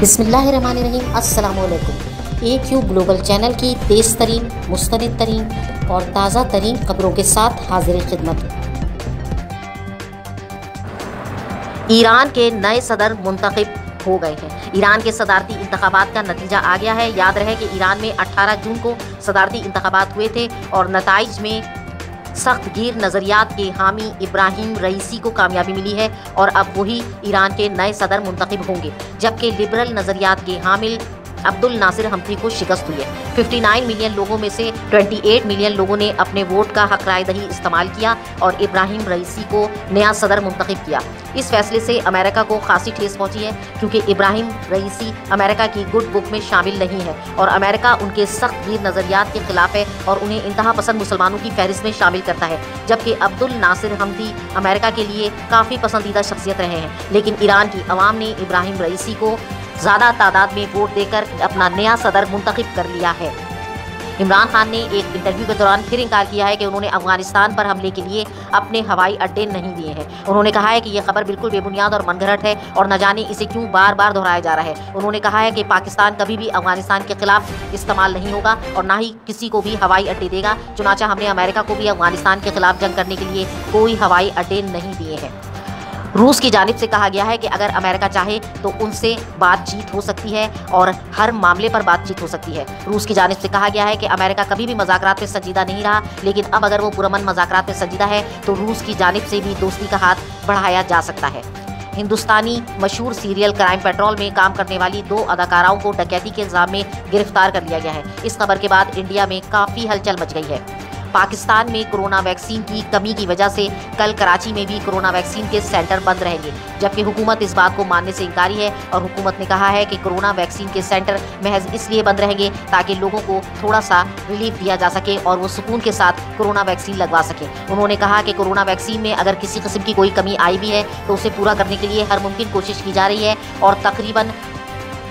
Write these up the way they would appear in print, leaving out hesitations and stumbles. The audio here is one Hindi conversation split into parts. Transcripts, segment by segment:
बिस्मिल्लाहिर्रहमानिर्रहीम। अस्सलामुअलैकुम। AQ ग्लोबल चैनल की तेज़ तरीन, मुस्तनिद तरीन और ताज़ा तरीन खबरों के साथ हाजिर खिदमत। ईरान के नए सदर मुंतखब हो गए हैं। ईरान के सदारती इंतखाबात का नतीजा आ गया है। याद रहे कि ईरान में 18 जून को सदारती इंतखाबात हुए थे और नताइज में सख्त गिर नज़रियात के हामी इब्राहिम रईसी को कामयाबी मिली है और अब वही ईरान के नए सदर मुंतखब होंगे, जबकि लिबरल नज़रियात के हामिल अब्दुल नासिर हमथी को शिकस्त हुई है। 59 मिलियन लोगों में से 28 मिलियन लोगों ने अपने वोट का हक राय दही इस्तेमाल किया और इब्राहिम रईसी को नया सदर मुंतखब किया। इस फैसले से अमेरिका को खासी ठेस पहुंची है, क्योंकि इब्राहिम रईसी अमेरिका की गुड बुक में शामिल नहीं है और अमेरिका उनके सख्त गिर नज़रियात के खिलाफ है और उन्हें इंतहा पसंद मुसलमानों की फहरिस्त में शामिल करता है, जबकि अब्दुल नासिर हमथी अमेरिका के लिए काफ़ी पसंदीदा शख्सियत रहे हैं। लेकिन ईरान की अवाम ने इब्राहिम रईसी को ज़्यादा तादाद में वोट देकर अपना नया सदर मुंतखब कर लिया है। इमरान खान ने एक इंटरव्यू के दौरान फिर इनकार किया है कि उन्होंने अफगानिस्तान पर हमले के लिए अपने हवाई अड्डे नहीं दिए हैं। उन्होंने कहा है कि यह खबर बिल्कुल बेबुनियाद और मनगढ़ंत है और न जाने इसे क्यों बार बार दोहराया जा रहा है। उन्होंने कहा है कि पाकिस्तान कभी भी अफगानिस्तान के खिलाफ इस्तेमाल नहीं होगा और ना ही किसी को भी हवाई अड्डे देगा। चुनाचा हमने अमेरिका को भी अफगानिस्तान के खिलाफ जंग करने के लिए कोई हवाई अड्डे नहीं दिए हैं। रूस की जानिब से कहा गया है कि अगर अमेरिका चाहे तो उनसे बातचीत हो सकती है और हर मामले पर बातचीत हो सकती है। रूस की जानिब से कहा गया है कि अमेरिका कभी भी मज़ाकरात में संजीदा नहीं रहा, लेकिन अब अगर वो पुरअमन मज़ाकरात में संजीदा है तो रूस की जानिब से भी दोस्ती का हाथ बढ़ाया जा सकता है। हिंदुस्तानी मशहूर सीरियल क्राइम पेट्रोल में काम करने वाली 2 अदाकाराओं को डकैती के इल्ज़ाम में गिरफ्तार कर लिया गया है। इस खबर के बाद इंडिया में काफ़ी हलचल मच गई है। पाकिस्तान में कोरोना वैक्सीन की कमी की वजह से कल कराची में भी कोरोना वैक्सीन के सेंटर बंद रहेंगे, जबकि हुकूमत इस बात को मानने से इनकारी है और हुकूमत ने कहा है कि कोरोना वैक्सीन के सेंटर महज इसलिए बंद रहेंगे ताकि लोगों को थोड़ा सा रिलीफ दिया जा सके और वो सुकून के साथ कोरोना वैक्सीन लगवा सके। उन्होंने कहा कि कोरोना वैक्सीन में अगर किसी किस्म की कोई कमी आई भी है तो उसे पूरा करने के लिए हर मुमकिन कोशिश की जा रही है और तकरीबन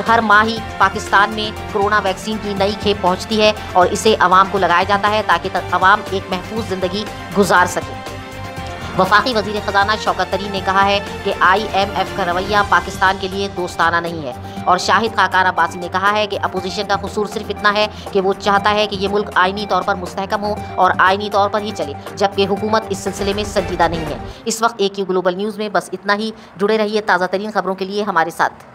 हर माह ही पाकिस्तान में कोरोना वैक्सीन की नई खेप पहुंचती है और इसे आवाम को लगाया जाता है ताकि आवाम एक महफूज ज़िंदगी गुजार सके। वफाकी वज़ीर ख़जाना शौकत तरीन ने कहा है कि IMF का रवैया पाकिस्तान के लिए दोस्ताना नहीं है और शाहिद खाकान अब्बासी ने कहा है कि अपोजिशन का कसूर सिर्फ इतना है कि वो चाहता है कि ये मुल्क आइनी तौर पर मुस्तहकम हो और आइनी तौर पर ही चले, जबकि हुकूमत इस सिलसिले में संजीदा नहीं है। इस वक्त AQ ग्लोबल न्यूज़ में बस इतना ही। जुड़े रहिए ताज़ा तरीन खबरों के लिए हमारे साथ।